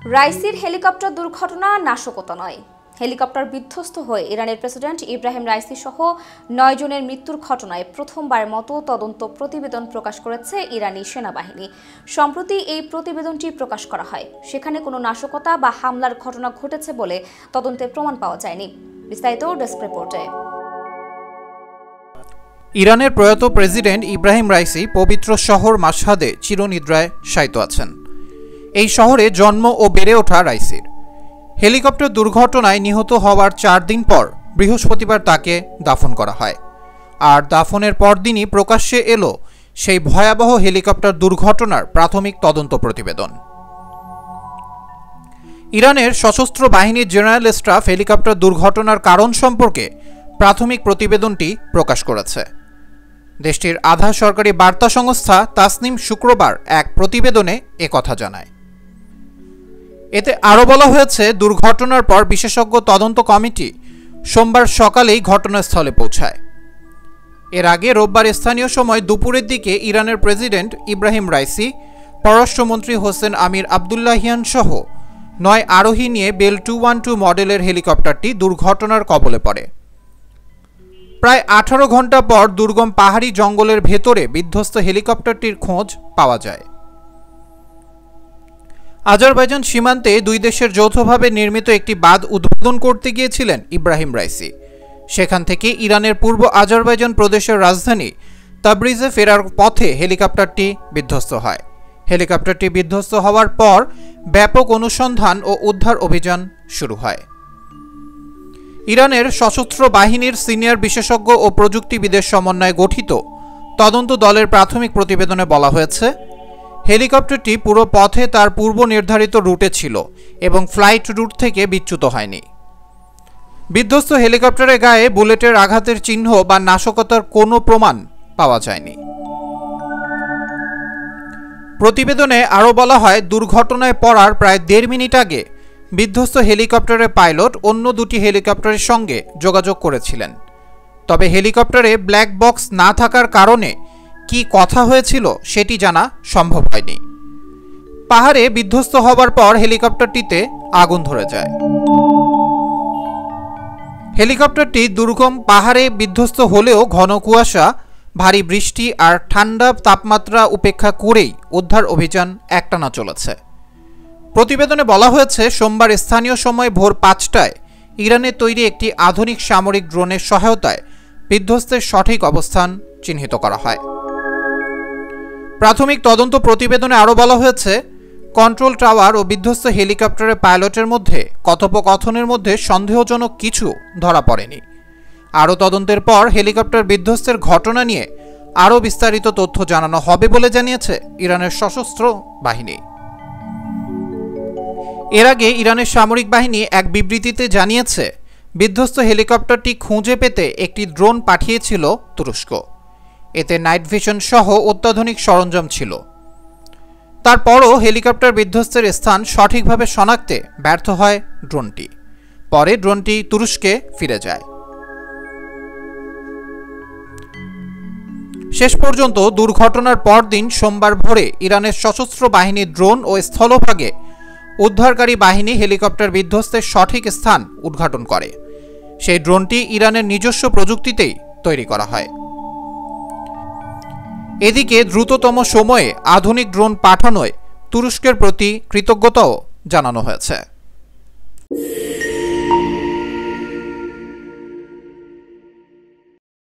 রাইসির helicopter দুর্ঘটনা নাশকতা নয়। হেলিকপ্টার বিধ্বস্ত হয়ে ইরানের প্রেসিডেন্ট ইব্রাহিম রাইসি সহ ৯ জনের মৃত্যুর ঘটনায় প্রথমবারের মতো তদন্ত প্রতিবেদন প্রকাশ করেছে ইরানি সেনাবাহিনী। সম্প্রতি এই প্রতিবেদনটি প্রকাশ করা হয়। সেখানে কোনো নাশকতা বা হামলার ঘটনা ঘটেছে বলে তদন্তে প্রমাণ পাওয়া যায়নি। বিস্তারিত ডেস্ক রিপোর্টে। ইরানের প্রয়াত প্রেসিডেন্ট ইব্রাহিম রাইসি পবিত্র শহর মাশহাদে চিরনিদ্রায় শায়িত আছেন। এই শহরে জন্ম ও বেড়ে ওঠা রাইসির। হেলিকপ্টার দুর্ঘটনায় নিহত হওয়ার 4 দিন পর বৃহস্পতিবার তাকে দাফন করা হয়। আর দাফনের পরদিনই প্রকাশ্যে এলো সেই ভয়াবহ হেলিকপ্টার দুর্ঘটনার প্রাথমিক তদন্ত প্রতিবেদন। ইরানের সশস্ত্র বাহিনীর জেনারেল স্টাফ হেলিকপ্টার দুর্ঘটনার কারণ সম্পর্কে প্রাথমিক প্রতিবেদনটি প্রকাশ করেছে। দেশটির আধা সরকারি বার্তা সংস্থা তাসনিম শুক্রবার এক প্রতিবেদনে একথা জানায়। এতে আরও বলা হয়েছে, দুর্ঘটনার পর বিশেষজ্ঞ তদন্ত কমিটি সোমবার সকালেই ঘটনাস্থলে পৌঁছায়। এর আগে রোববার স্থানীয় সময় দুপুরের দিকে ইরানের প্রেসিডেন্ট ইব্রাহিম রাইসি, পররাষ্ট্রমন্ত্রী হোসেন আমির আবদুল্লাহিয়ান সহ 9 আরোহী নিয়ে বেল 212 মডেলের হেলিকপ্টারটি দুর্ঘটনার কবলে পড়ে। প্রায় 18 ঘন্টা পর দুর্গম পাহাড়ি জঙ্গলের ভেতরে বিধ্বস্ত হেলিকপ্টারটির খোঁজ পাওয়া যায়। আজারবাইজান সীমান্তে দুই দেশের যৌথভাবে নির্মিত একটি বাঁধ উদ্বোধন করতে গিয়েছিলেন ইব্রাহিম রাইসি। সেখান থেকে ইরানের পূর্ব আজারবাইজান প্রদেশের রাজধানী তাবরিজে ফেরার পথে হেলিকপ্টারটি বিধ্বস্ত হয়। হেলিকপ্টারটি বিধ্বস্ত হওয়ার পর ব্যাপক অনুসন্ধান ও উদ্ধার অভিযান শুরু হয়। ইরানের সশস্ত্র বাহিনীর সিনিয়র বিশেষজ্ঞ ও প্রযুক্তিবিদের সমন্বয়ে গঠিত তদন্ত দলের প্রাথমিক প্রতিবেদনে বলা হয়েছে, হেলিকপ্টারটি পুরো পথে তার পূর্ব নির্ধারিত রুটে ছিল এবং ফ্লাইট রুট থেকে বিচ্যুত হয়নি। বিধ্বস্ত হেলিকপ্টারের গায়ে বুলেটের আঘাতের চিহ্ন বা নাশকতার কোনো প্রমাণ পাওয়া যায়নি। প্রতিবেদনে আরও বলা হয়, দুর্ঘটনায় পড়ার প্রায় 1.5 মিনিট আগে বিধ্বস্ত হেলিকপ্টারের পাইলট অন্য দুটি হেলিকপ্টারের সঙ্গে যোগাযোগ করেছিলেন। তবে হেলিকপ্টারে ব্ল্যাক বক্স না থাকার কারণে কি কথা হয়েছিল সেটি জানা সম্ভব হয়নি। পাহাড়ে বিধ্বস্ত হওয়ার পর হেলিকপ্টারটিতে আগুন ধরে যায়। হেলিকপ্টারটি দুর্গম পাহাড়ে বিধ্বস্ত হলেও ঘন কুয়াশা, ভারী বৃষ্টি আর ঠান্ডা তাপমাত্রা উপেক্ষা করেই উদ্ধার অভিযান একটানা চলেছে। প্রতিবেদনে বলা হয়েছে, সোমবার স্থানীয় সময় ভোর 5টায় ইরানের তৈরি একটি আধুনিক সামরিক ড্রোনের সহায়তায় বিধ্বস্তের সঠিক অবস্থান চিহ্নিত করা হয়। প্রাথমিক তদন্ত প্রতিবেদনে আরও বলা হয়েছে, কন্ট্রোল টাওয়ার ও বিধ্বস্ত হেলিকপ্টারের পাইলটের মধ্যে কথোপকথনের মধ্যে সন্দেহজনক কিছু ধরা পড়েনি। আরও তদন্তের পর হেলিকপ্টার বিধ্বস্তের ঘটনা নিয়ে আরও বিস্তারিত তথ্য জানানো হবে বলে জানিয়েছে ইরানের সশস্ত্র বাহিনী। এর আগে ইরানের সামরিক বাহিনী এক বিবৃতিতে জানিয়েছে, বিধ্বস্ত হেলিকপ্টারটি খুঁজে পেতে একটি ড্রোন পাঠিয়েছিল তুরস্ক। এতে নাইট ভিশন সহ অত্যাধুনিক সরঞ্জাম ছিল। তারপরও হেলিকপ্টার বিধ্বস্তের স্থান সঠিকভাবে শনাক্তে ব্যর্থ হয় ড্রোনটি। পরে ড্রোনটি তুরস্কে ফিরে যায়। শেষ পর্যন্ত দুর্ঘটনার পরদিন সোমবার ভোরে ইরানের সশস্ত্র বাহিনীর ড্রোন ও স্থলভাগে উদ্ধারকারী বাহিনী হেলিকপ্টার বিধ্বস্তের সঠিক স্থান উদ্ঘাটন করে। সেই ড্রোনটি ইরানের নিজস্ব প্রযুক্তিতেই তৈরি করা হয়। এদিকে দ্রুততম সময়ে আধুনিক ড্রোন পাঠানোয় তুরস্কের প্রতি কৃতজ্ঞতাও জানানো হয়েছে।